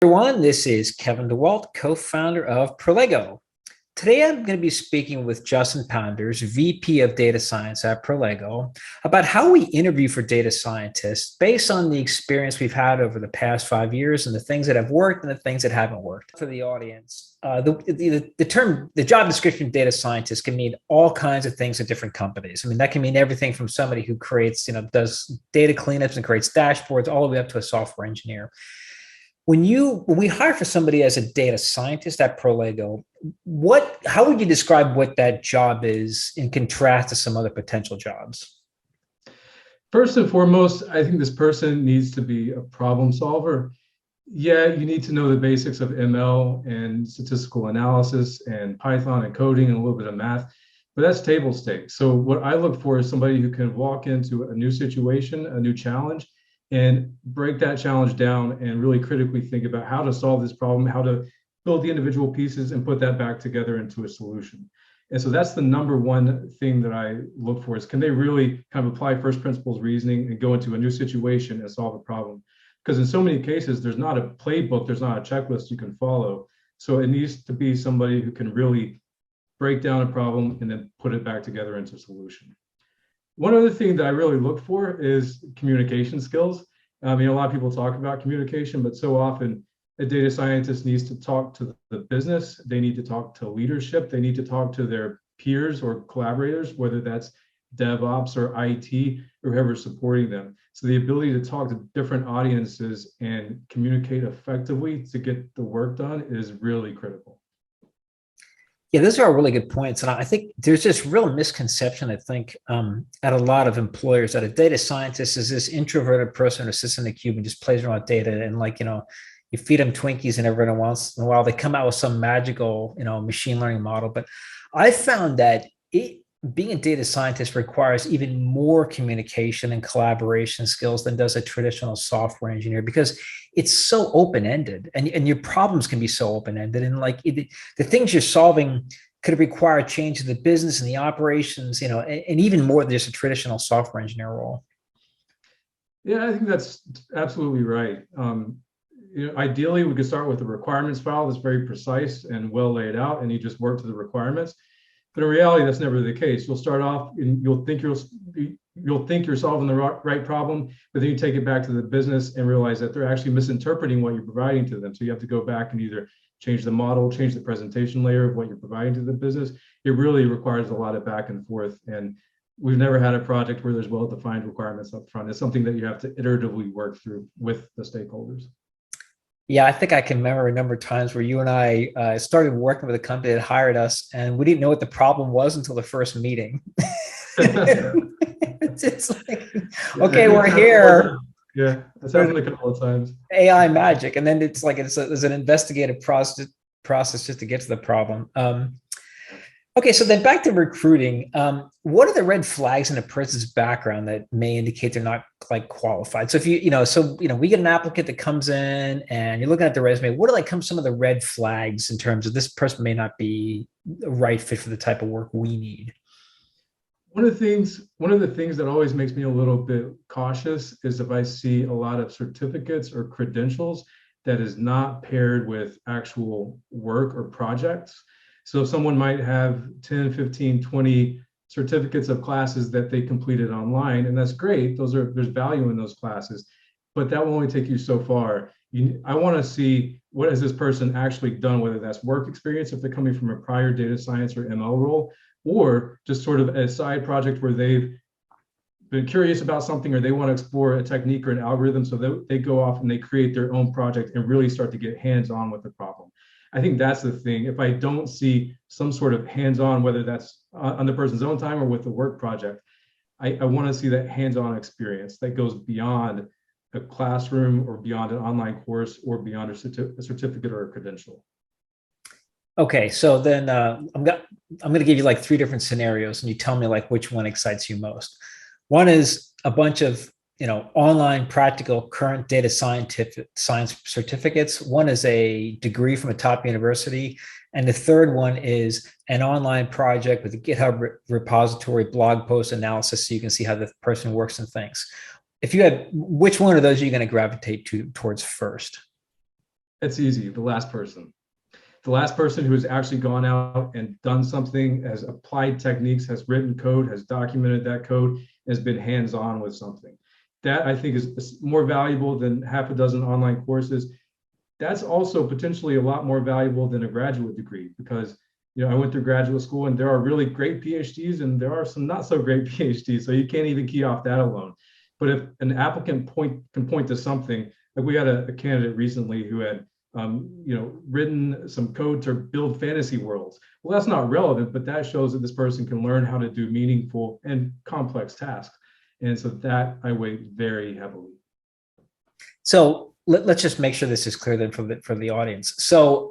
Everyone, this is Kevin Dewalt, co-founder of Prolego. Today, I'm going to be speaking with Justin Pounders, VP of Data Science at Prolego, about how we interview for data scientists based on the experience we've had over the past 5 years and the things that have worked and the things that haven't worked. For the audience, the job description of data scientist can mean all kinds of things at different companies. I mean, that can mean everything from somebody who creates, does data cleanups and creates dashboards all the way up to a software engineer. When we hire for somebody as a data scientist at Prolego, how would you describe what that job is in contrast to some other potential jobs? First and foremost, I think this person needs to be a problem solver. Yeah, you need to know the basics of ML and statistical analysis and Python and coding and a little bit of math, but that's table stakes. So what I look for is somebody who can walk into a new situation, a new challenge, and break that challenge down and really critically think about how to solve this problem, how to build the individual pieces and put that back together into a solution. And so that's the number one thing that I look for is, can they really kind of apply first principles reasoning and go into a new situation and solve a problem? Because in so many cases, there's not a playbook, there's not a checklist you can follow. So it needs to be somebody who can really break down a problem and then put it back together into a solution. One other thing that I really look for is communication skills. I mean, a lot of people talk about communication, but so often a data scientist needs to talk to the business. They need to talk to leadership. They need to talk to their peers or collaborators, whether that's DevOps or IT or whoever's supporting them. So the ability to talk to different audiences and communicate effectively to get the work done is really critical. Yeah, those are really good points. And I think there's this real misconception, I think, at a lot of employers that a data scientist is this introverted person who sits in the cube and just plays around with data. And you feed them Twinkies and every once in a while they come out with some magical, machine learning model. But I found that being a data scientist requires even more communication and collaboration skills than does a traditional software engineer, because it's so open-ended and your problems can be so open-ended. And the things you're solving could require change in the business and the operations, and even more than just a traditional software engineer role. Yeah, I think that's absolutely right. Ideally, we could start with a requirements file that's very precise and well laid out, and you just work to the requirements. But in reality, that's never the case. You'll start off and you'll think you're solving the right problem, but then you take it back to the business and realize that they're actually misinterpreting what you're providing to them. So you have to go back and either change the model, change the presentation layer of what you're providing to the business. It really requires a lot of back and forth. And we've never had a project where there's well-defined requirements up front. It's something that you have to iteratively work through with the stakeholders. Yeah, I think I can remember a number of times where you and I started working with a company that hired us, and we didn't know what the problem was until the first meeting. It's like, okay, we're here. Yeah, that's happened a couple of times. AI magic, and then it's like there's an investigative process just to get to the problem. Okay, so then back to recruiting. What are the red flags in a person's background that may indicate they're not qualified? So if we get an applicant that comes in and you're looking at the resume, what are some of the red flags in terms of this person may not be the right fit for the type of work we need? One of the things that always makes me a little bit cautious is if I see a lot of certificates or credentials that is not paired with actual work or projects. So someone might have 10, 15, 20 certificates of classes that they completed online, and that's great. There's value in those classes, but that will only take you so far. I want to see, what has this person actually done, whether that's work experience, if they're coming from a prior data science or ML role, or just sort of a side project where they've been curious about something or they want to explore a technique or an algorithm. So they go off and they create their own project and really start to get hands-on with the problem. I think that's the thing. If I don't see some sort of hands-on, whether that's on the person's own time or with the work project, I want to see that hands-on experience that goes beyond a classroom or beyond an online course or beyond a certificate or a credential. Okay, so then I'm going to give you three different scenarios, and you tell me which one excites you most. One is a bunch of online practical current data science certificates. One is a degree from a top university. And the third one is an online project with a GitHub repository, blog post analysis, so you can see how the person works and thinks. If you had, which one of those are you going to gravitate towards first? It's easy. The last person. The last person who has actually gone out and done something, has applied techniques, has written code, has documented that code, has been hands-on with something. That I think is more valuable than half a dozen online courses. That's also potentially a lot more valuable than a graduate degree, because I went through graduate school and there are really great PhDs and there are some not so great PhDs. So you can't even key off that alone. But if an applicant can point to something, like we had a candidate recently who had written some code to build fantasy worlds. Well, that's not relevant, but that shows that this person can learn how to do meaningful and complex tasks. And so that I weight very heavily. So let's just make sure this is clear then for the audience. So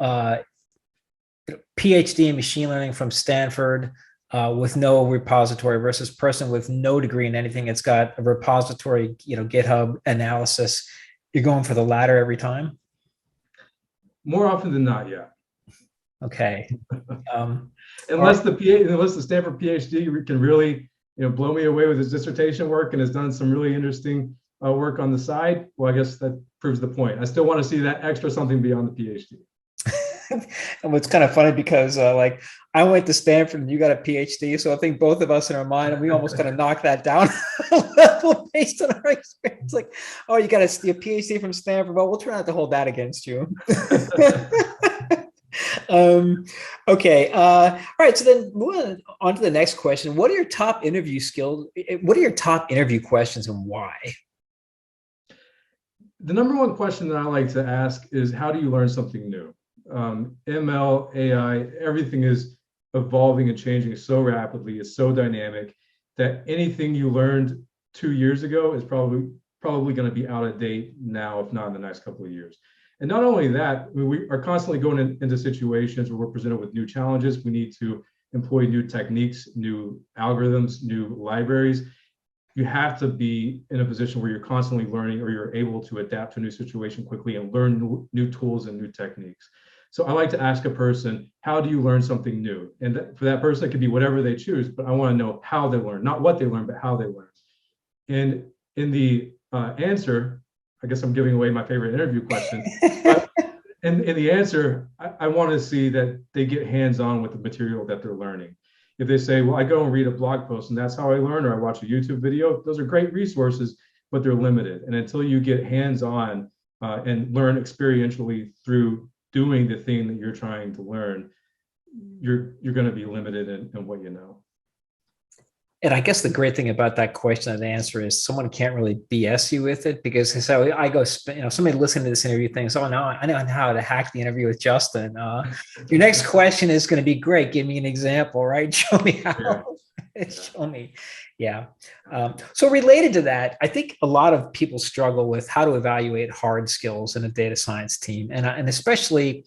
PhD in machine learning from Stanford with no repository versus person with no degree in anything. It's got a repository, GitHub analysis. You're going for the latter every time? More often than not, yeah. Okay. Unless the Stanford PhD can really, blow me away with his dissertation work and has done some really interesting work on the side. Well, I guess that proves the point. I still want to see that extra something beyond the PhD. And what's kind of funny because like I went to Stanford and you got a PhD, so I think both of us in our mind, and we almost kind of knocked that down a level based on our experience. Like, oh, you got a PhD from Stanford. Well, we'll try not to hold that against you. Okay. All right. So then moving on to the next question. What are your top interview skills? What are your top interview questions and why? The number one question that I like to ask is, how do you learn something new? ML, AI, everything is evolving and changing so rapidly, it's so dynamic that anything you learned 2 years ago is probably going to be out of date now, if not in the next couple of years. And not only that, we are constantly going into situations where we're presented with new challenges. We need to employ new techniques, new algorithms, new libraries. You have to be in a position where you're constantly learning, or you're able to adapt to a new situation quickly and learn new tools and new techniques. So I like to ask a person, how do you learn something new? And for that person, it could be whatever they choose, but I want to know how they learn, not what they learn, but how they learn. And in the answer, I guess I'm giving away my favorite interview question. But in the answer, I want to see that they get hands-on with the material that they're learning. If they say, well, I go and read a blog post and that's how I learn, or I watch a YouTube video, those are great resources, but they're limited. And until you get hands-on and learn experientially through doing the thing that you're trying to learn, you're going to be limited in what you know. And I guess the great thing about that question and answer is someone can't really BS you with it, because so I go, somebody listening to this interview thinks, oh no, I know how to hack the interview with Justin. Your next question is going to be great. Give me an example, right? Show me how. Yeah. Show me. Yeah. So related to that, I think a lot of people struggle with how to evaluate hard skills in a data science team, and especially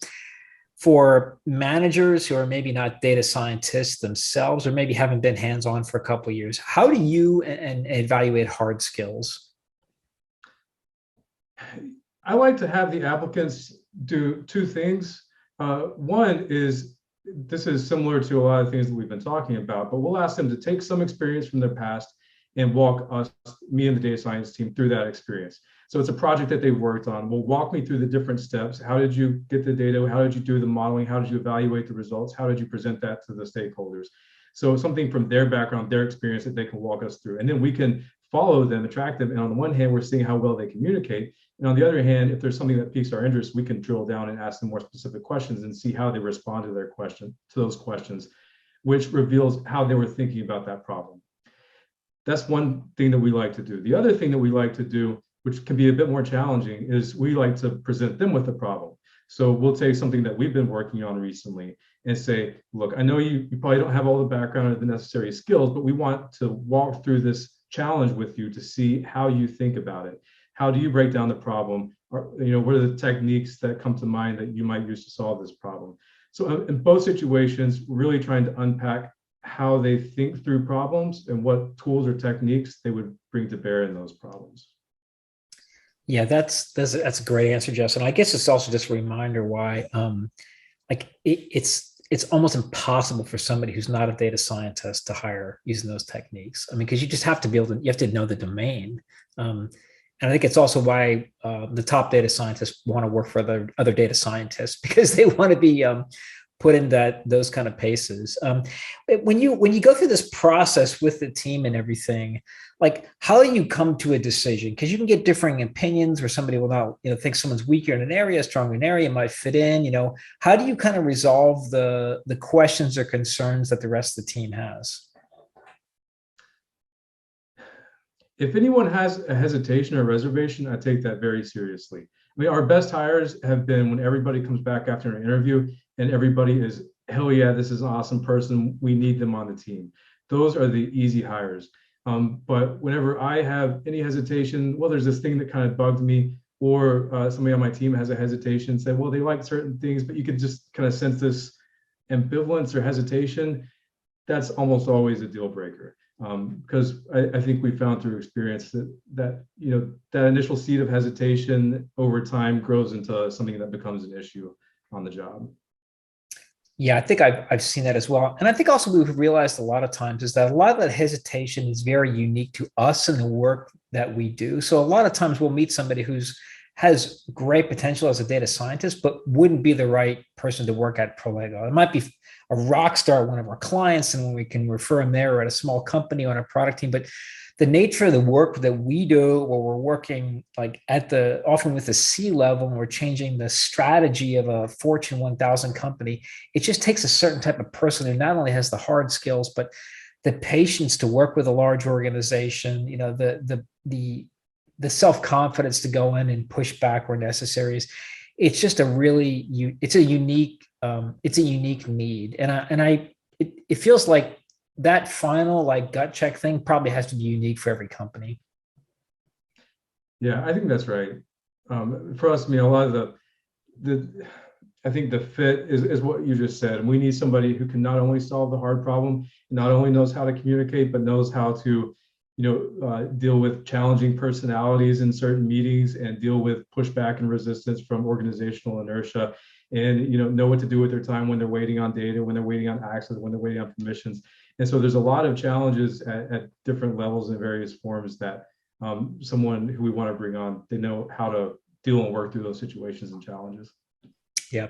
for managers who are maybe not data scientists themselves, or maybe haven't been hands-on for a couple of years. How do you evaluate hard skills? I like to have the applicants do two things. One is, this is similar to a lot of things that we've been talking about, but we'll ask them to take some experience from their past and walk me and the data science team through that experience. So it's a project that they worked on. Will walk me through the different steps. How did you get the data? How did you do the modeling? How did you evaluate the results? How did you present that to the stakeholders? So something from their background, their experience, that they can walk us through. And then we can follow them, track them. And on the one hand, we're seeing how well they communicate. And on the other hand, if there's something that piques our interest, we can drill down and ask them more specific questions and see how they respond to those questions, which reveals how they were thinking about that problem. That's one thing that we like to do. The other thing that we like to do, which can be a bit more challenging, is we like to present them with a problem. So we'll take something that we've been working on recently and say, look, I know you probably don't have all the background or the necessary skills, but we want to walk through this challenge with you to see how you think about it. How do you break down the problem? Or, what are the techniques that come to mind that you might use to solve this problem? So in both situations, we're really trying to unpack how they think through problems and what tools or techniques they would bring to bear in those problems. Yeah, that's a great answer, Justin. I guess it's also just a reminder why it's almost impossible for somebody who's not a data scientist to hire using those techniques. I mean, because you just have to you have to know the domain. And I think it's also why the top data scientists want to work for other data scientists, because they want to be put in those kind of paces. When you go through this process with the team and everything, like how do you come to a decision? Because you can get differing opinions, where somebody will not, think someone's weaker in an area, stronger in an area, might fit in. How do you kind of resolve the questions or concerns that the rest of the team has? If anyone has a hesitation or reservation, I take that very seriously. I mean, our best hires have been when everybody comes back after an interview and everybody is, hell yeah, this is an awesome person. We need them on the team. Those are the easy hires. But whenever I have any hesitation, well, there's this thing that kind of bugged me, or somebody on my team has a hesitation, said, well, they like certain things, but you could just kind of sense this ambivalence or hesitation. That's almost always a deal breaker. Because I think we found through experience that that initial seed of hesitation over time grows into something that becomes an issue on the job. Yeah, I think I've seen that as well. And I think also we've realized a lot of times is that a lot of that hesitation is very unique to us and the work that we do. So a lot of times we'll meet somebody has great potential as a data scientist, but wouldn't be the right person to work at Prolego. It might be a rock star at one of our clients, and when we can refer them there, or at a small company on a product team. But the nature of the work that we do, where we're working like often with the C level, and we're changing the strategy of a Fortune 1000 company, it just takes a certain type of person who not only has the hard skills, but the patience to work with a large organization, the self-confidence to go in and push back where necessary. It's just it's a unique need. And it feels like that final like gut check thing probably has to be unique for every company. Yeah, I think that's right. For us, a lot of I think the fit is what you just said. And we need somebody who can not only solve the hard problem, not only knows how to communicate, but knows how to deal with challenging personalities in certain meetings, and deal with pushback and resistance from organizational inertia, and know what to do with their time when they're waiting on data, when they're waiting on access, when they're waiting on permissions. And so there's a lot of challenges at different levels and various forms that someone who we want to bring on, they know how to deal and work through those situations and challenges. Yeah.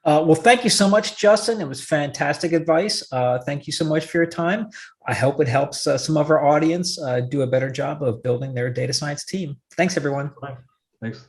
Well, thank you so much, Justin. It was fantastic advice. Thank you so much for your time. I hope it helps some of our audience do a better job of building their data science team. Thanks, everyone. Thanks.